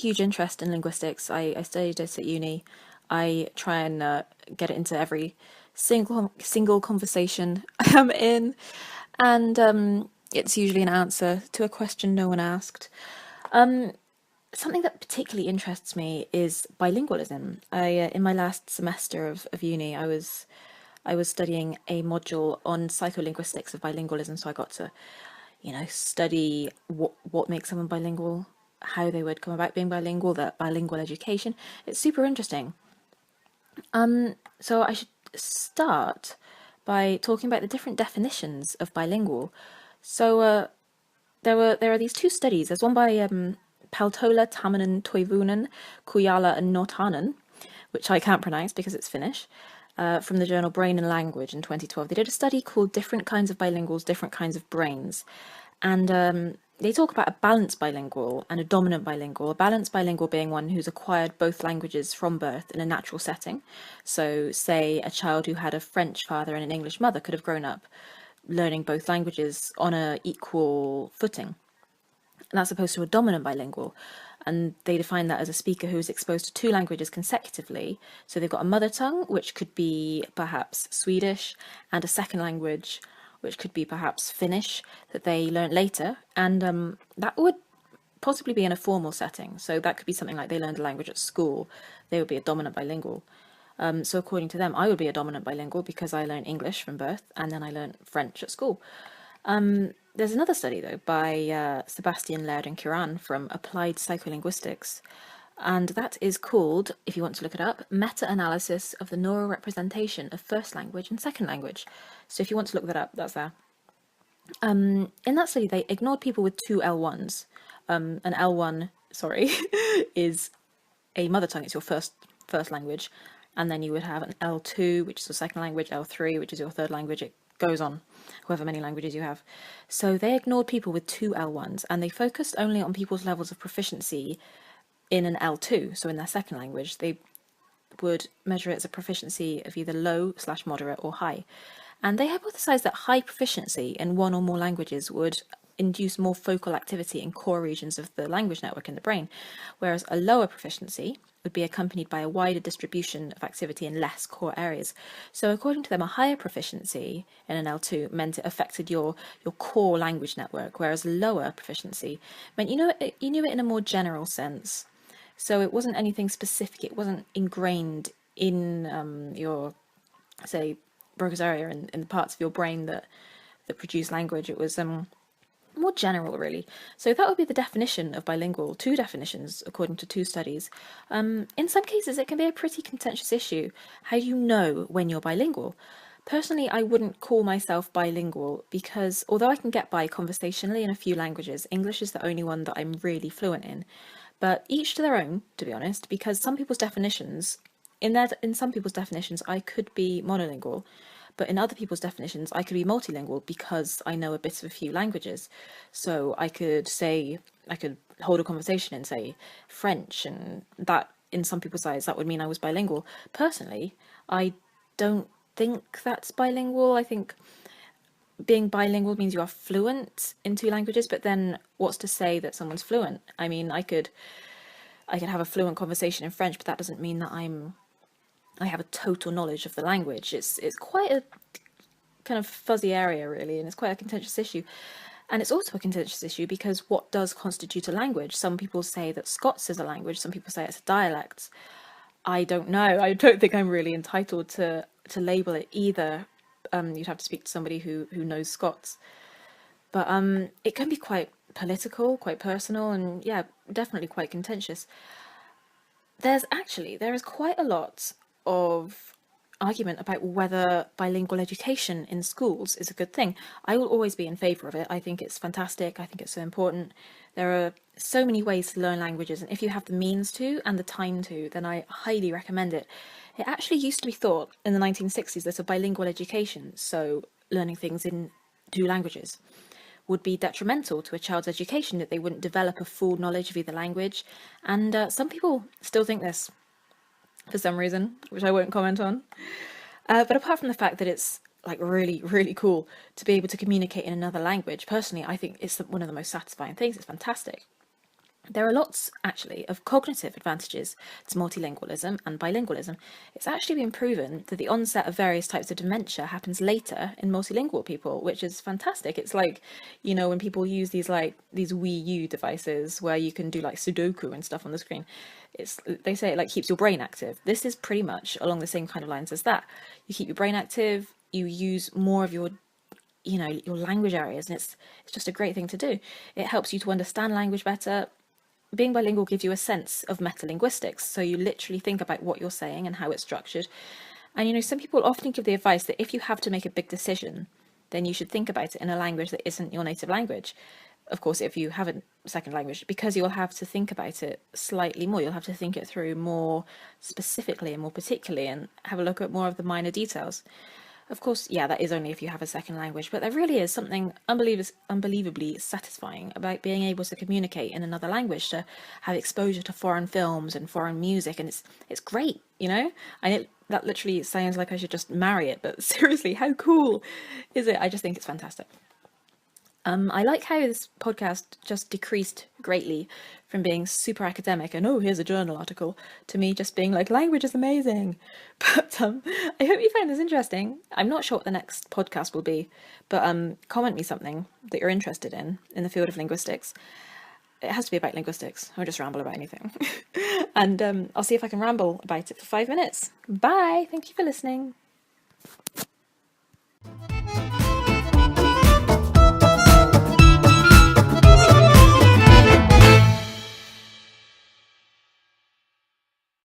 huge interest in linguistics. I studied it at uni. I try and get it into every single conversation I'm in, and it's usually an answer to a question no one asked. Something that particularly interests me is bilingualism. In my last semester of uni, I was studying a module on psycholinguistics of bilingualism, so I got to, study what makes someone bilingual, how they would come about being bilingual, that bilingual education. It's super interesting. So I should start by talking about the different definitions of bilingual. So there are these two studies. There's one by Peltola, Tamanen, Toivunen, Kujala, and Nortanen, which I can't pronounce because it's Finnish, from the journal Brain and Language in 2012. They did a study called Different Kinds of Bilinguals, Different Kinds of Brains. And they talk about a balanced bilingual and a dominant bilingual. A balanced bilingual being one who's acquired both languages from birth in a natural setting. So, say a child who had a French father and an English mother could have grown up learning both languages on a equal footing. And that's opposed to a dominant bilingual. And they define that as a speaker who is exposed to two languages consecutively. So they've got a mother tongue, which could be perhaps Swedish, and a second language, which could be perhaps Finnish, that they learn later. And that would possibly be in a formal setting. So that could be something like they learned a language at school. They would be a dominant bilingual. So according to them, I would be a dominant bilingual because I learned English from birth and then I learned French at school. There's another study, though, by Sebastian Laird and Curran from Applied Psycholinguistics, and that is called, if you want to look it up, Meta-Analysis of the Neural Representation of First Language and Second Language. So if you want to look that up, that's there. In that study, they ignored people with two L1s. An L1, sorry, is a mother tongue, it's your first language, and then you would have an L2, which is your second language, L3, which is your third language. It goes on, however many languages you have. So they ignored people with two L1s, and they focused only on people's levels of proficiency in an L2, so in their second language. They would measure it as a proficiency of either low/moderate or high. And they hypothesized that high proficiency in one or more languages would induce more focal activity in core regions of the language network in the brain, whereas a lower proficiency would be accompanied by a wider distribution of activity in less core areas. So according to them, a higher proficiency in an L2 meant it affected your core language network, whereas lower proficiency meant you knew it in a more general sense. So it wasn't anything specific, it wasn't ingrained in your, say, Broca's area, in the parts of your brain that produce language. It was more general, really. So that would be the definition of bilingual, two definitions according to two studies. In some cases, it can be a pretty contentious issue. How do you know when you're bilingual? Personally, I wouldn't call myself bilingual because although I can get by conversationally in a few languages, English is the only one that I'm really fluent in. But each to their own, to be honest, because some people's definitions, in some people's definitions, I could be monolingual. But in other people's definitions, I could be multilingual because I know a bit of a few languages. So I could hold a conversation in, say, French, and that, in some people's eyes, that would mean I was bilingual. Personally, I don't think that's bilingual. I think being bilingual means you are fluent in two languages, but then what's to say that someone's fluent? I mean, I could have a fluent conversation in French, but that doesn't mean that I have a total knowledge of the language. It's quite a kind of fuzzy area, really, and it's quite a contentious issue. And it's also a contentious issue because what does constitute a language? Some people say that Scots is a language, some people say it's a dialect. I don't know. I don't think I'm really entitled to label it either. You'd have to speak to somebody who knows Scots. But it can be quite political, quite personal, and yeah, definitely quite contentious. There is quite a lot of argument about whether bilingual education in schools is a good thing. I will always be in favour of it. I think it's fantastic. I think it's so important. There are so many ways to learn languages, and if you have the means to and the time to, then I highly recommend it. It actually used to be thought in the 1960s that a bilingual education, so learning things in two languages, would be detrimental to a child's education, that they wouldn't develop a full knowledge of either language. And some people still think this for some reason, which I won't comment on. But apart from the fact that it's like really, really cool to be able to communicate in another language, personally, I think it's one of the most satisfying things. It's fantastic. There are lots, actually, of cognitive advantages to multilingualism and bilingualism. It's actually been proven that the onset of various types of dementia happens later in multilingual people, which is fantastic. It's like, when people use these Wii U devices where you can do like Sudoku and stuff on the screen. They say it like keeps your brain active. This is pretty much along the same kind of lines as that. You keep your brain active, you use more of your language areas, and it's just a great thing to do. It helps you to understand language better. Being bilingual gives you a sense of metalinguistics, so you literally think about what you're saying and how it's structured. And some people often give the advice that if you have to make a big decision, then you should think about it in a language that isn't your native language. Of course, if you have a second language, because you'll have to think about it slightly more, you'll have to think it through more specifically and more particularly, and have a look at more of the minor details. Of course, yeah, that is only if you have a second language, but there really is something unbelievably satisfying about being able to communicate in another language, to have exposure to foreign films and foreign music, and it's great, And that literally sounds like I should just marry it, but seriously, how cool is it? I just think it's fantastic. I like how this podcast just decreased greatly from being super academic and, oh, here's a journal article, to me just being like, language is amazing. But I hope you found this interesting. I'm not sure what the next podcast will be, but comment me something that you're interested in the field of linguistics. It has to be about linguistics, or just ramble about anything. And I'll see if I can ramble about it for 5 minutes. Bye! Thank you for listening.